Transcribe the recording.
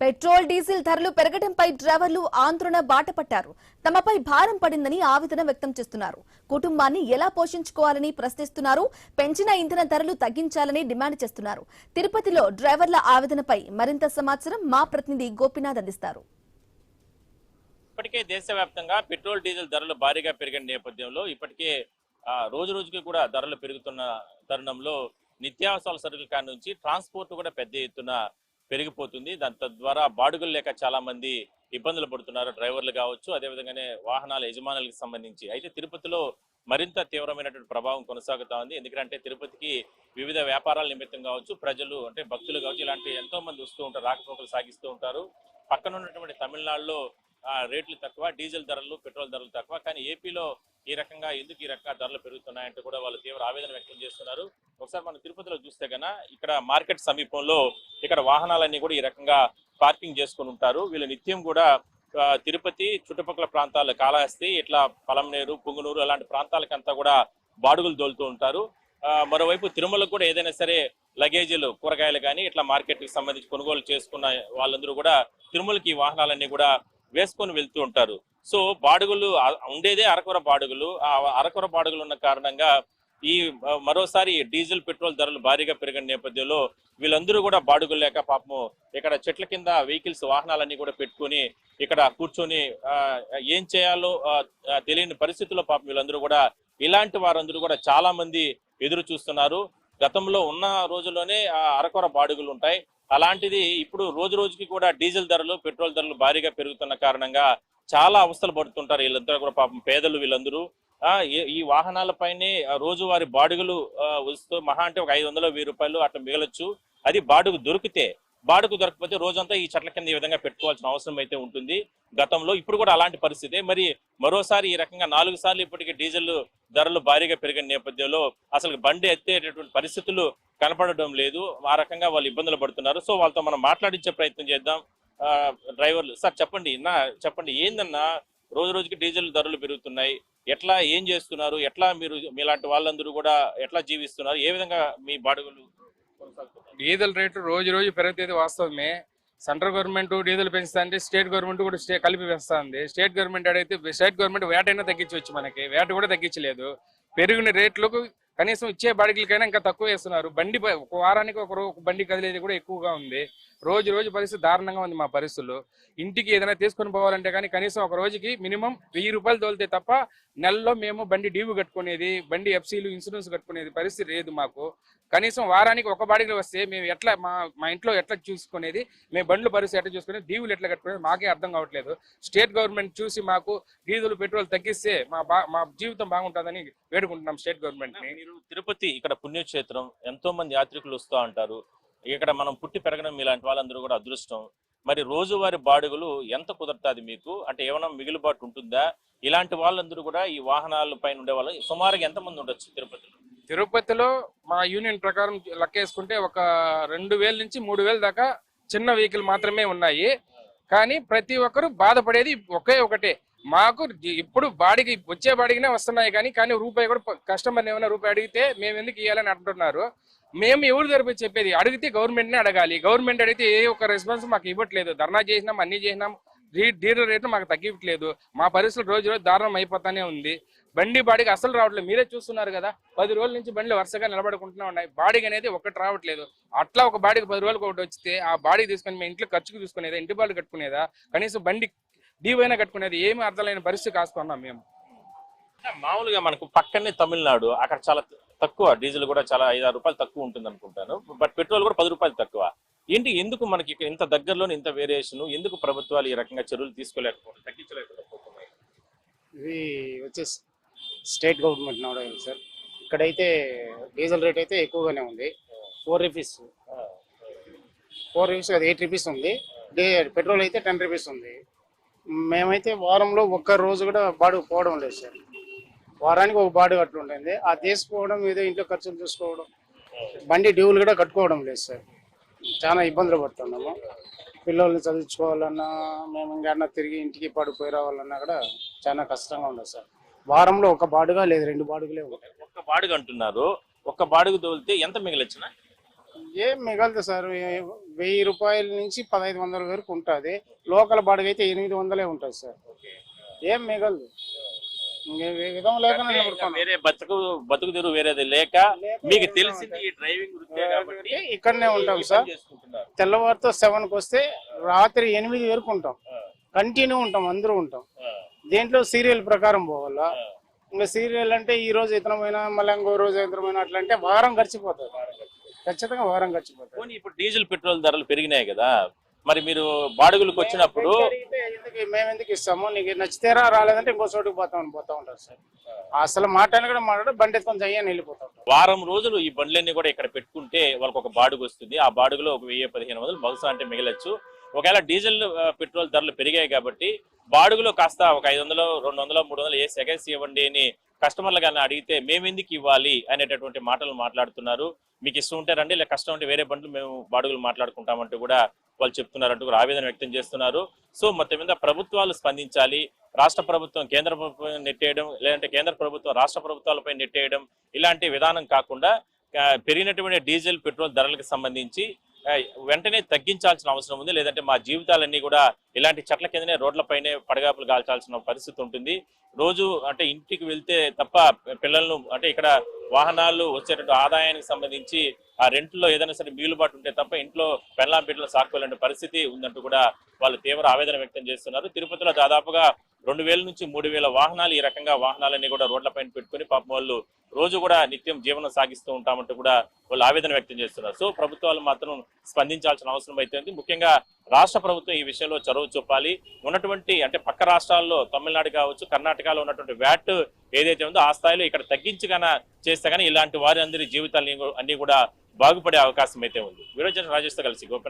Petrol diesel ధరలు పెరగడంపై డ్రైవర్లు ఆందోళన బాటపట్టారు. తమపై భారం పడిందని ఆవేదన వ్యక్తం చేస్తున్నారు. కుటుంబాన్ని ఎలా పోషించుకోవాలని ప్రశ్నిస్తున్నారు. పెంచిన ఇంధన ధరలు తగ్గించాలని డిమాండ్ చేస్తున్నారు. తిరుపతిలో డ్రైవర్ల ఆవేదనపై మరింత సమాచారం మా ప్రతినిధి గోపినాథ్ అందిస్తారు. ఇప్పటికే దేశవ్యాప్తంగా పెట్రోల్ డీజిల్ ధరలు భారీగా పెరిగిన నేపథ్యంలో ఇప్పటికే రోజు రోజుకి కూడా ధరలు పెరుగుతున్న తరుణంలో నిత్యావసరాల సరుకుల కాడ నుంచి ట్రాన్స్పోర్ట్ కూడా పెద్ద ఎత్తున పెరిగిపోతుంది. దాని తద్వారా బాడుగులు లేక చాలా మంది ఇబ్బందులు పడుతున్నారు, డ్రైవర్లు కావచ్చు, అదేవిధంగానే వాహనాల యజమానులకు సంబంధించి. అయితే తిరుపతిలో మరింత తీవ్రమైనటువంటి ప్రభావం కొనసాగుతా ఉంది. ఎందుకంటే తిరుపతికి వివిధ వ్యాపారాల నిమిత్తం కావచ్చు, ప్రజలు అంటే భక్తులు కావచ్చు, ఇలాంటి ఎంతో మంది వస్తూ ఉంటారు, రాకపోకలు సాగిస్తూ ఉంటారు. పక్కన ఉన్నటువంటి తమిళనాడులో రేట్లు తక్కువ, డీజిల్ ధరలు, పెట్రోల్ ధరలు తక్కువ. కానీ ఏపీలో ఈ రకంగా ఎందుకు ఈ రకంగా ధరలు పెరుగుతున్నాయంటే కూడా వాళ్ళు తీవ్ర ఆవేదన వ్యక్తం చేస్తున్నారు. ఒకసారి మనం తిరుపతిలో చూస్తే గన ఇక్కడ మార్కెట్ సమీపంలో ఇక్కడ వాహనాలన్నీ కూడా ఈ రకంగా పార్కింగ్ చేసుకుని ఉంటారు. వీళ్ళు నిత్యం కూడా తిరుపతి చుట్టుపక్కల ప్రాంతాలు, కాళహస్తి, ఇట్లా పలంనేరు, పుంగనూరు అలాంటి ప్రాంతాలకంతా కూడా బాడుగులు దోలుతూ ఉంటారు. మరోవైపు తిరుమలకు కూడా ఏదైనా సరే లగేజీలు, కూరగాయలు కానీ ఇట్లా మార్కెట్కి సంబంధించి కొనుగోలు చేసుకున్న వాళ్ళందరూ కూడా తిరుమలకి ఈ వాహనాలన్నీ కూడా వేసుకొని వెళ్తూ ఉంటారు. సో బాడుగులు ఉండేదే అరకొర బాడుగులు. ఆ అరకొర బాడుగులు ఉన్న కారణంగా ఈ మరోసారి డీజిల్, పెట్రోల్ ధరలు భారీగా పెరిగిన నేపథ్యంలో వీళ్ళందరూ కూడా బాడుగులు లేక పాపము ఇక్కడ చెట్ల కింద వెహికల్స్, వాహనాలన్నీ కూడా పెట్టుకుని ఇక్కడ కూర్చొని ఏం చేయాలో తెలియని పరిస్థితుల్లో పాపం వీళ్ళందరూ కూడా, ఇలాంటి వారందరూ కూడా చాలా మంది ఎదురు చూస్తున్నారు. గతంలో ఉన్న రోజుల్లోనే అరకొర బాడుగులు ఉంటాయి. అలాంటిది ఇప్పుడు రోజు రోజుకి కూడా డీజిల్ ధరలు, పెట్రోల్ ధరలు భారీగా పెరుగుతున్న కారణంగా చాలా అవస్థలు పడుతుంటారు వీళ్ళందరూ కూడా. పాపం పేదలు వీళ్ళందరూ ఈ వాహనాలపైనే రోజువారి బాడుగులు వస్తూ మహా అంటే ఒక 500-1000 రూపాయలు అట్లా మిగలొచ్చు. అది బాడుగు దొరికితే. బాడుగు దొరకకపోతే రోజంతా ఈ చెట్ల కింద ఈ విధంగా పెట్టుకోవాల్సిన అవసరం అయితే ఉంటుంది గతంలో. ఇప్పుడు కూడా అలాంటి పరిస్థితే. మరి మరోసారి ఈ రకంగా 4 సార్లు ఇప్పటికీ డీజిల్ ధరలు భారీగా పెరిగిన నేపథ్యంలో అసలు బండి ఎత్తేటటువంటి పరిస్థితులు కనపడడం లేదు. ఆ రకంగా వాళ్ళు ఇబ్బందులు పడుతున్నారు. సో వాళ్ళతో మనం మాట్లాడించే ప్రయత్నం చేద్దాం. డ్రైవర్లు సార్ చెప్పండి ఏందన్నా రోజు రోజుకి డీజిల్ ధరలు పెరుగుతున్నాయి, ఎట్లా ఏం చేస్తున్నారు, ఎట్లా మీరు మీలాంటి వాళ్ళందరూ కూడా ఎట్లా జీవిస్తున్నారు, ఏ విధంగా మీ బాడుగులు కొనసాగుతున్నారు? డీజిల్ రేటు రోజు రోజు పెరుగుతుంది వాస్తవమే. సెంట్రల్ గవర్నమెంట్ డీజిల్ పెంచుతా అంటే స్టేట్ గవర్నమెంట్ కూడా కలిపి పెంచుతుంది. స్టేట్ గవర్నమెంట్ అడిగితే స్టేట్ గవర్నమెంట్ వేట అయినా తగ్గించవచ్చు, మనకి వేట కూడా తగ్గించలేదు. పెరిగిన రేట్లకు కనీసం ఇచ్చే బాడిగలకైనా ఇంకా తక్కువ వేస్తున్నారు. బండి ఒక వారానికి ఒక బండి కదిలేది కూడా ఎక్కువగా ఉంది. రోజు రోజు పరిస్థితి దారుణంగా ఉంది మా పరిస్థితుల్లో. ఇంటికి ఏదైనా తీసుకొని పోవాలంటే కానీ కనీసం ఒక రోజుకి మినిమం 1000 రూపాయలు తోలితే తప్ప నెలలో మేము బండి డ్యూ కట్టుకునేది, బండి ఎఫ్సీలు, ఇన్సూరెన్స్ కట్టుకునేది పరిస్థితి లేదు మాకు. కనీసం వారానికి ఒక బాడిగలు వస్తే మేము ఎట్లా మా ఇంట్లో ఎట్లా చూసుకునేది, మేము బండ్లు పరిస్థితి ఎట్లా చూసుకునేది, డ్యూలు ఎట్లా కట్టుకునేది మాకే అర్థం కావట్లేదు. స్టేట్ గవర్నమెంట్ చూసి మాకు డీజిల్, పెట్రోల్ తగ్గిస్తే మా జీవితం బాగుంటుందని వేడుకుంటున్నాం స్టేట్ గవర్నమెంట్ ని. మీరు తిరుపతి ఇక్కడ పుణ్యక్షేత్రం, ఎంతో మంది యాత్రికులు వస్తూ ఉంటారు. ఇక్కడ మనం పుట్టి పెరగడం ఇలాంటి వాళ్ళందరూ కూడా అదృష్టం. మరి రోజువారి బాడుగులు ఎంత కుదరతాది మీకు? అంటే ఏమైనా మిగులుబాటు ఉంటుందా? ఇలాంటి వాళ్ళందరూ కూడా ఈ వాహనాల పైన ఉండే వాళ్ళు సుమారుగా ఎంతమంది ఉండొచ్చు తిరుపతిలో? మా యూనియన్ ప్రకారం లెక్కేసుకుంటే ఒక 2000 నుంచి 3000 దాకా చిన్న వెహికల్ మాత్రమే ఉన్నాయి. కానీ ప్రతి ఒక్కరు బాధపడేది ఒకటే, మాకు ఇప్పుడు బాడికి వచ్చే బాడిగినే వస్తున్నాయి కానీ రూపాయి కూడా కస్టమర్ని ఏమైనా రూపాయి అడిగితే మేము ఎందుకు ఇవ్వాలని అంటున్నారు. మేము ఎవరు తరపు చెప్పేది? అడిగితే గవర్నమెంట్నే అడగాలి. గవర్నమెంట్ అడిగితే ఏ ఒక్క రెస్పాన్స్ మాకు ఇవ్వట్లేదు. ధర్నా చేసినాం, అన్ని చేసినాం, డీజిల్ రేట్లు మాకు తగ్గివ్వట్లేదు. మా పరిస్థితులు రోజు రోజు దారుణం అయిపోతానే ఉంది. బండి బాడికి అసలు రావట్లేదు. మీరే చూస్తున్నారు కదా, 10 రోజుల నుంచి బండ్లు వరుసగా నిలబడుకుంటూనే ఉన్నాయి. బాడిగ అనేది ఒకటి రావట్లేదు. అట్లా ఒక బాడికి 10 రోజులకు ఒకటి వస్తే ఆ బాడికి తీసుకొని మేము ఇంట్లో ఖర్చుకు తీసుకునేదా, ఇంటి బాడు కట్టుకునేదా, కనీసం బండి డీవైనా కట్టుకునేది ఏమీ అర్థం పరిస్థితి కాస్తున్నాం మేము. మామూలుగా మనకు పక్కనే తమిళనాడు, అక్కడ చాలా తక్కువ డీజిల్ కూడా చాలా 5-6 రూపాయలు తక్కువ ఉంటుంది అనుకుంటాను. బట్ పెట్రోల్ కూడా 10 రూపాయలు తక్కువ. ఎందుకు మనకి ఇంత దగ్గరలోనే ఇంత వేరియేషన్? ఎందుకు ప్రభుత్వాలు ఈ రకంగా చర్యలు తీసుకోలేకపోవడం, తగ్గించలేకపోతున్నాయి? ఇది వచ్చేసి స్టేట్ గవర్నమెంట్ నడవాలి సార్. ఇక్కడైతే డీజిల్ రేట్ అయితే ఎక్కువగానే ఉంది. 4 రూపీస్ అది 8 రూపీస్ ఉంది. పెట్రోల్ అయితే 10 రూపీస్ ఉంది. మేమైతే వారంలో ఒక్క రోజు కూడా బాడుగు పోవడం లేదు సార్. వారానికి ఒక బాడుగు అట్లా ఉంటుంది. ఆ తీసుకోవడం, ఏదో ఇంట్లో ఖర్చులు చూసుకోవడం, బండి డ్యూలు కూడా కట్టుకోవడం లేదు సార్. చాలా ఇబ్బందులు పడుతున్నాము. పిల్లల్ని చదివించుకోవాలన్నా, మేము ఇంకా తిరిగి ఇంటికి పడిపోయి రావాలన్నా కూడా చాలా కష్టంగా ఉండదు సార్. వారంలో ఒక బాడుగా లేదు, 2 బాడుగులే ఉంటాయి. ఒక్క బాడుగు అంటున్నారు. ఒక్క బాడుగు తోలితే ఎంత మిగిలొచ్చిన? ఏం మిగలదు సార్, 1000 రూపాయల నుంచి 1500 వరకు ఉంటుంది. లోకల్ బాడుగ అయితే 800 ఉంటుంది సార్. ఏం మిగలదు, ఇంకే విధం లేకుండా నిలబడుతున్నాం. వేరే బతుకు తెరువు వేరేది లేక మీకు తెలిసింది ఈ డ్రైవింగ్ వృత్తే కాబట్టి ఇక్కడనే ఉంటాం సార్. చేసుకుంటున్నారు. తెల్లవారితో 7కి వస్తే రాత్రి 8 వరకు ఉంటాం, కంటిన్యూ ఉంటాం, అందరూ ఉంటాం. దీంట్లో సీరియల్ ప్రకారం పోవాలా. ఇంకా సీరియల్ అంటే ఈ రోజు ఇతనమైనా మళ్ళీ ఇంకో రోజు ఇతనమైనా అట్లా అంటే వారం గడిచిపోతుంది, ఖచ్చితంగా వారం గడిచిపోతుంది. పోనీ ఇప్పుడు డీజిల్ పెట్రోల్ ధరలు పెరిగినాయి కదా, మరి మీరు బాడుగులకు వచ్చినప్పుడు మేము ఎందుకు ఇస్తాము, నీకు నచ్చితేరా రాలేదంటే ఇంకో చోటుకు పోతా ఉంటారు సార్. అసలు మాట్లాడి కూడా మాట్లాడు, బండి ఎత్తుకొని అయ్యాని వెళ్ళిపోతా ఉంటారు. వారం రోజులు ఈ బండ్లన్నీ కూడా ఇక్కడ పెట్టుకుంటే వాళ్ళకి ఒక బాడుగు వస్తుంది. ఆ బాడుగులో ఒక 1000-1500 బహుశా అంటే మిగలచ్చు. ఒకవేళ డీజిల్ పెట్రోల్ ధరలు పెరిగాయి కాబట్టి బాడుగులో కాస్త ఒక 500, 200, 300 ఏ సెకండ్స్ ఇవ్వండి అని కస్టమర్లు కానీ అడిగితే మేము ఎందుకు ఇవ్వాలి అనేటటువంటి మాటలు మాట్లాడుతున్నారు. మీకు ఇష్టం ఉంటే రండి, లేక కష్టం ఉంటే వేరే బండ్లు మేము బాడుగులు మాట్లాడుకుంటామంటూ కూడా వాళ్ళు చెప్తున్నారంటూ కూడా ఆవేదన వ్యక్తం చేస్తున్నారు. సో మొత్తం మీద ప్రభుత్వాలు స్పందించాలి. రాష్ట్ర ప్రభుత్వం కేంద్ర ప్రభుత్వం నెట్టేయడం, లేదంటే కేంద్ర ప్రభుత్వం రాష్ట్ర ప్రభుత్వాలపై నెట్టేయడం ఇలాంటి విధానం కాకుండా పెరిగినటువంటి డీజిల్ పెట్రోల్ ధరలకు సంబంధించి వెంటనే తగ్గించాల్సిన అవసరం ఉంది. లేదంటే మా జీవితాలన్నీ కూడా ఇలాంటి చెట్ల కిందనే రోడ్లపైనే పడగాపులు కాల్చాల్సిన పరిస్థితి ఉంటుంది. రోజు అంటే ఇంటికి వెళ్తే తప్ప పిల్లలను అంటే ఇక్కడ వాహనాలు వచ్చేటట్టు ఆదాయానికి సంబంధించి ఆ రెంట్లో ఏదైనా సరే మిగులుబాటు ఉంటే తప్ప ఇంట్లో పెళ్ళాం బిడ్డలు సాక్కోలేని పరిస్థితి ఉందంటూ కూడా వాళ్ళు తీవ్ర ఆవేదన వ్యక్తం చేస్తున్నారు. తిరుపతిలో దాదాపుగా 2000 నుంచి 3000 వాహనాలు ఈ రకంగా వాహనాలన్నీ కూడా రోడ్లపైన పెట్టుకుని పాపం వాళ్ళు రోజు కూడా నిత్యం జీవనం సాగిస్తూ ఉంటామంటూ కూడా వాళ్ళు ఆవేదన వ్యక్తం చేస్తున్నారు. సో ప్రభుత్వాలు మాత్రం స్పందించాల్సిన అవసరం అయితే ఉంది. ముఖ్యంగా రాష్ట్ర ప్రభుత్వం ఈ విషయంలో చొరవ చూపాలి. ఉన్నటువంటి అంటే పక్క రాష్ట్రాల్లో తమిళనాడు కావచ్చు, కర్ణాటకలో ఉన్నటువంటి వ్యాట్ ఏదైతే ఉందో ఆ స్థాయిలో ఇక్కడ తగ్గించి చేస్తే కానీ ఇలాంటి వారి అందరి జీవితాలు అన్ని కూడా బాగుపడే అవకాశం అయితే ఉంది. వీడియో జర్నలిస్ట్ రాజేష్తో కలిసి గోపి.